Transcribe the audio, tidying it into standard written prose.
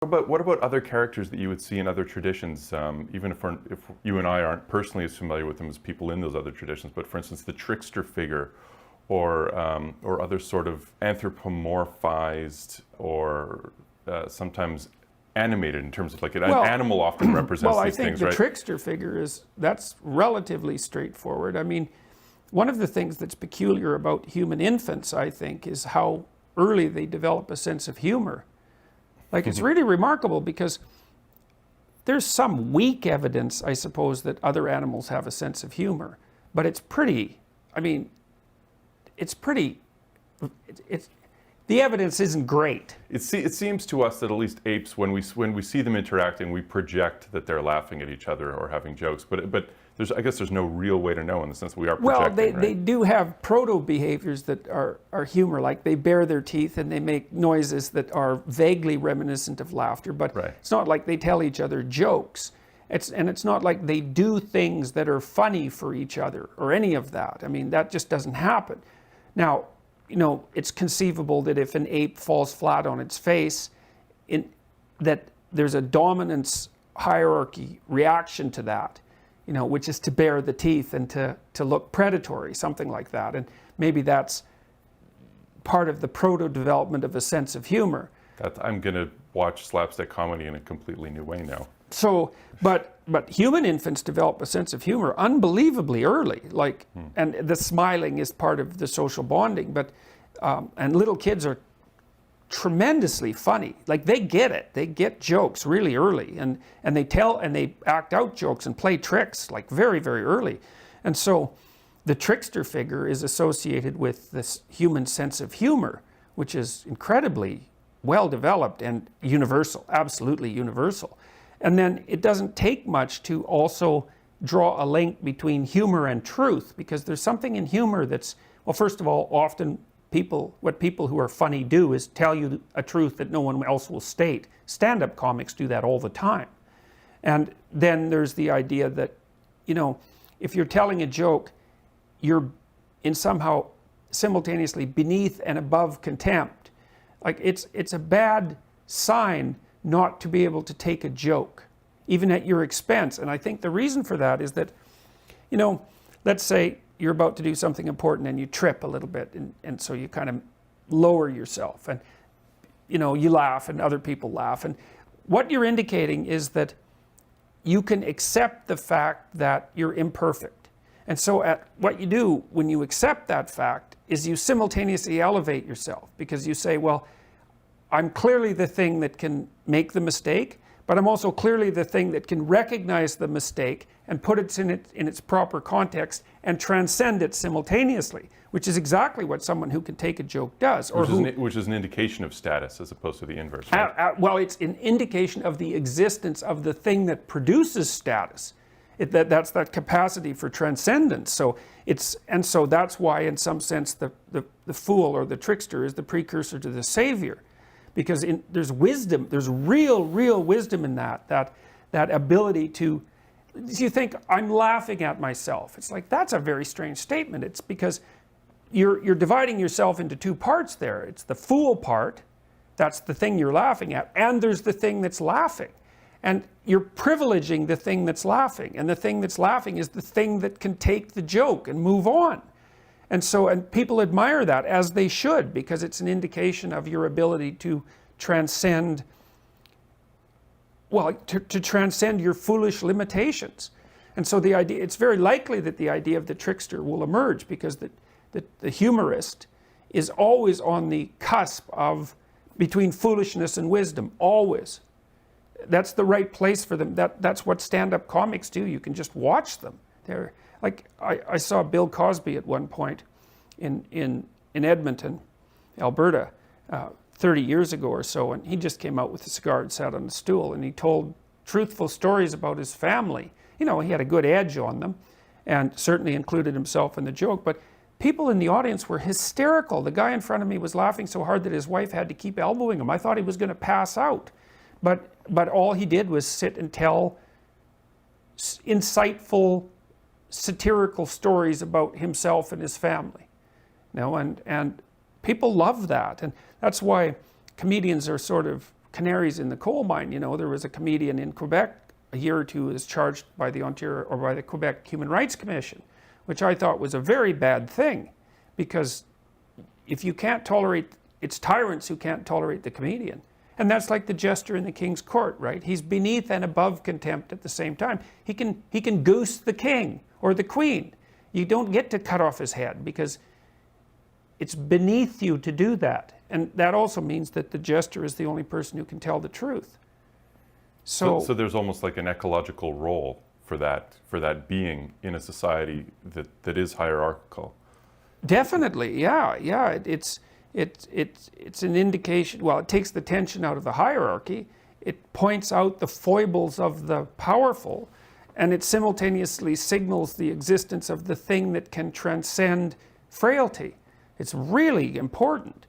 What about other characters that you would see in other traditions, even if you and I aren't personally as familiar with them as people in those other traditions, but for instance, the trickster figure, or other sort of anthropomorphized or sometimes animated in terms of like an animal often represents these things, right? Well, I think the trickster figure that's relatively straightforward. I mean, one of the things that's peculiar about human infants, I think, is how early they develop a sense of humor. Like, it's really remarkable because there's some weak evidence, I suppose, that other animals have a sense of humor, but it's pretty, I mean, the evidence isn't great. It seems to us that at least apes, when we see them interacting, we project that they're laughing at each other or having jokes. But I guess there's no real way to know in the sense that we are projecting. Well, they do have proto-behaviors that are humor, like they bare their teeth and they make noises that are vaguely reminiscent of laughter, but It's not like they tell each other jokes. It's not like they do things that are funny for each other or any of that. I mean, that just doesn't happen. Now, it's conceivable that if an ape falls flat on its face, that there's a dominance hierarchy reaction to that, which is to bare the teeth and to look predatory, something like that. And maybe that's part of the proto-development of a sense of humor. I'm going to watch slapstick comedy in a completely new way now. So, but human infants develop a sense of humor unbelievably early, and the smiling is part of the social bonding, and little kids are tremendously funny. Like, they get it. They get jokes really early, and they act out jokes and play tricks like very, very early. And so the trickster figure is associated with this human sense of humor, which is incredibly well developed and universal, absolutely universal. And then it doesn't take much to also draw a link between humor and truth, because there's something in humor that's, well, first of all, often what people who are funny do is tell you a truth that no one else will state. Stand-up comics do that all the time. And then there's the idea that, if you're telling a joke, you're in somehow simultaneously beneath and above contempt. Like, it's a bad sign not to be able to take a joke, even at your expense. And I think the reason for that is that, let's say you're about to do something important and you trip a little bit, and so you kind of lower yourself, and you laugh and other people laugh. And what you're indicating is that you can accept the fact that you're imperfect. And so what you do when you accept that fact is you simultaneously elevate yourself, because you say, well, I'm clearly the thing that can make the mistake, but I'm also clearly the thing that can recognize the mistake and put it in its proper context and transcend it simultaneously, which is exactly what someone who can take a joke does. Which is an indication of status as opposed to the inverse, right? Well, it's an indication of the existence of the thing that produces status. That's that capacity for transcendence. So that's why, in some sense, the fool or the trickster is the precursor to the savior. Because there's wisdom, there's real wisdom in that ability to, you think, I'm laughing at myself. It's like, that's a very strange statement. It's because you're dividing yourself into two parts there. It's the fool part, that's the thing you're laughing at, and there's the thing that's laughing. And you're privileging the thing that's laughing, and the thing that's laughing is the thing that can take the joke and move on. And people admire that, as they should, because it's an indication of your ability to transcend, to transcend your foolish limitations. And so it's very likely that the idea of the trickster will emerge, because the humorist is always on the cusp of between foolishness and wisdom, always. That's the right place for them. That's what stand-up comics do. You can just watch them. They're like, I saw Bill Cosby at one point in Edmonton, Alberta, 30 years ago or so, and he just came out with a cigar and sat on a stool, and he told truthful stories about his family. He had a good edge on them, and certainly included himself in the joke, but people in the audience were hysterical. The guy in front of me was laughing so hard that his wife had to keep elbowing him. I thought he was going to pass out. But all he did was sit and tell insightful, satirical stories about himself and his family. And people love that. And that's why comedians are sort of canaries in the coal mine. You know, there was a comedian in Quebec a year or two who was charged by the Ontario or by the Quebec Human Rights Commission, which I thought was a very bad thing, because if you can't tolerate, it's tyrants who can't tolerate the comedian. And that's like the jester in the king's court, right? He's beneath and above contempt at the same time. He can goose the king or the queen. You don't get to cut off his head, because it's beneath you to do that. And that also means that the jester is the only person who can tell the truth. So there's almost like an ecological role for that being in a society that is hierarchical. Definitely, yeah. It's an indication. Well, it takes the tension out of the hierarchy. It points out the foibles of the powerful, and it simultaneously signals the existence of the thing that can transcend frailty. It's really important.